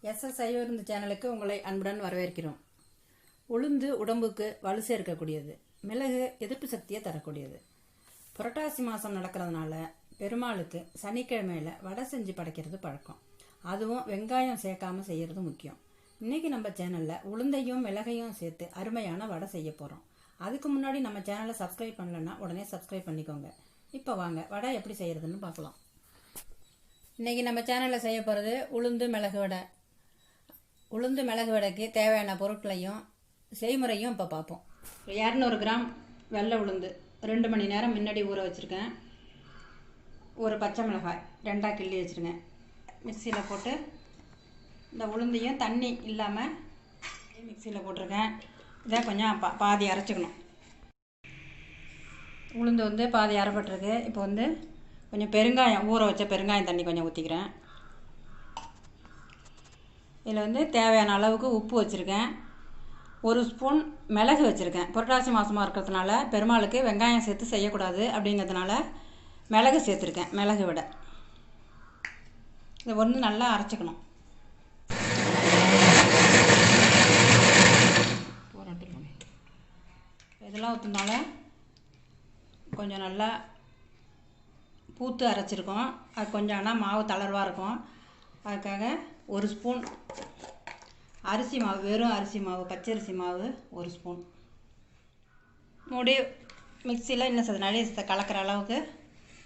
விருந்து சேனலுக்கு உங்களை அன்புடன் வரவேற்கிறோம். உளுந்து உடம்புக்கு வலு சேர்க்கக்கூடியது, மிளகு எதிர்ப்பு சக்தியை தரக்கூடியது. புரட்டாசி மாதம் நடக்கிறதுனால பெருமாளுக்கு சனிக்கிழமையில் வடை செஞ்சு படைக்கிறது பழக்கம். அதுவும் வெங்காயம் சேர்க்காம செய்கிறது முக்கியம். இன்னைக்கு நம்ம சேனலில் உளுந்தையும் மிளகையும் சேர்த்து அருமையான வடை செய்ய போகிறோம். அதுக்கு முன்னாடி நம்ம சேனலை சப்ஸ்கிரைப் பண்ணலன்னா உடனே சப்ஸ்கிரைப் பண்ணிக்கோங்க. இப்போ வாங்க வடை எப்படி செய்கிறதுன்னு பார்க்கலாம். இன்றைக்கி நம்ம சேனலில் செய்ய போகிறது உளுந்து மிளகு வடை. உளுந்து மிளகு வடைக்கு தேவையான பொருட்களையும் செய்முறையும் இப்போ பார்ப்போம். 200 கிராம் வெள்ளை உளுந்து 2 மணி நேரம் முன்னாடி ஊற வச்சுருக்கேன். ஒரு பச்சை மிளகாய் 2ஆக கிள்ளி வச்சுருக்கேன். மிக்சியில் போட்டு இந்த உளுந்தையும் தண்ணி இல்லாமல் மிக்சியில் போட்டிருக்கேன். இதை கொஞ்சம் பாதி அரைச்சிக்கணும். உளுந்து பாதி அரைப்பட்டிருக்கு. இப்போ கொஞ்சம் பெருங்காயம், ஊற வச்ச பெருங்காயம் தண்ணி கொஞ்சம் ஊற்றிக்கிறேன். இதில் தேவையான அளவுக்கு உப்பு வச்சுருக்கேன். 1 ஸ்பூன் மிளகு வச்சுருக்கேன். புரட்டாசி மாதமாக இருக்கிறதுனால பெருமாளுக்கு வெங்காயம் சேர்த்து செய்யக்கூடாது அப்படிங்கிறதுனால மிளகு சேர்த்துருக்கேன். மிளகு விட இதை நல்லா அரைச்சிக்கணும். இதெல்லாம் ஊற்றினால கொஞ்சம் நல்லா பூத்து அரைச்சிருக்கோம். அது கொஞ்சம் ஆனால் மாவு தளர்வாக இருக்கும். அதுக்காக 1 ஸ்பூன் அரிசி மாவு, வெறும் அரிசி மாவு, பச்சரிசி மாவு 1 ஸ்பூன் மூடி மிக்சியில் இன்னும் சத்து நாளே கலக்கிற அளவுக்கு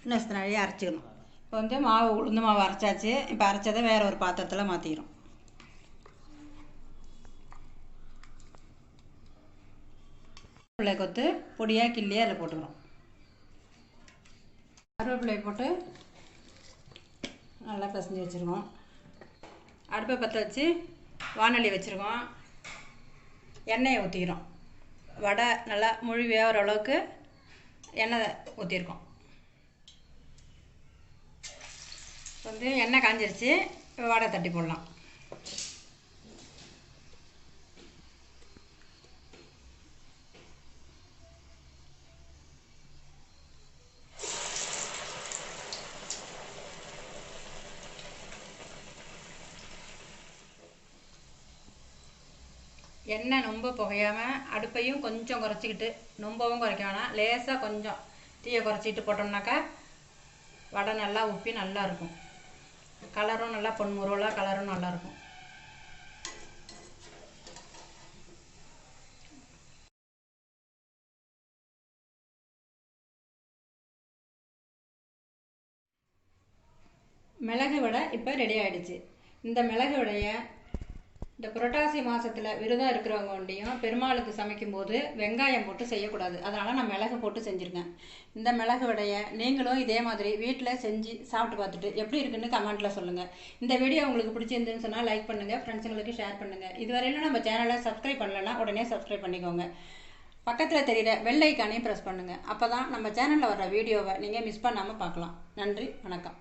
இன்னும் சத்து நாளே அரைச்சிக்கணும். இப்போ மாவு உளுந்து மாவு அரைச்சாச்சு. இப்போ அரைச்சதை வேறு ஒரு பாத்திரத்தில் மாற்றிக்கிறோம். கருவேப்பிலை கொத்து பொடியாக கிள்ளியே அதில் போட்டுக்கிறோம். கருவேப்பிலை போட்டு நல்லா பிசைஞ்சு வச்சுருக்கோம். அடுப்பை பற்ற வச்சு வானொலி வச்சுருக்கோம். எண்ணெயை ஊற்றிக்கிறோம். வடை நல்லா முழு வேகிற அளவுக்கு எண்ணெய் ஊற்றிருக்கோம். எண்ணெய் காஞ்சிருச்சு. வடை தட்டி போடலாம். எண்ணெய் ரொம்ப புகையாமல் அடுப்பையும் கொஞ்சம் குறைச்சிக்கிட்டு, ரொம்பவும் குறைக்க வேணாம், லேசாக கொஞ்சம் தீயை குறைச்சிக்கிட்டு போட்டோம்னாக்கா வடை நல்லா உப்பி நல்லா இருக்கும். கலரும் நல்லா பொன்முருவலாக கலரும் நல்லாயிருக்கும். மிளகு வடை இப்போ ரெடி ஆகிடுச்சு. இந்த மிளகு வடையை இந்த புரட்டாசி மாதத்தில் விரதம் இருக்கிறவங்க ஒண்டியும் பெருமாளுக்கு சமைக்கும்போது வெங்காயம் போட்டு செய்யக்கூடாது. அதனால் நான் மிளகு போட்டு செஞ்சுருக்கேன். இந்த மிளகு வடையை நீங்களும் இதே மாதிரி வீட்டில் செஞ்சு சாப்பிட்டு பார்த்துட்டு எப்படி இருக்குன்னு கமெண்ட்டில் சொல்லுங்கள். இந்த வீடியோ உங்களுக்கு பிடிச்சிருந்துன்னு சொன்னால் லைக் பண்ணுங்கள், ஃப்ரெண்ட்ஸுங்களுக்கு ஷேர் பண்ணுங்கள். இதுவரையிலும் நம்ம சேனலை சப்ஸ்கிரைப் பண்ணலைன்னா உடனே சப்ஸ்கிரைப் பண்ணிக்கோங்க. பக்கத்தில் தெரிகிற பெல் ஐக்கானையும் ப்ரெஸ் பண்ணுங்கள். அப்போ தான் நம்ம சேனலில் வர்ற வீடியோவை நீங்கள் மிஸ் பண்ணாமல் பார்க்கலாம். நன்றி, வணக்கம்.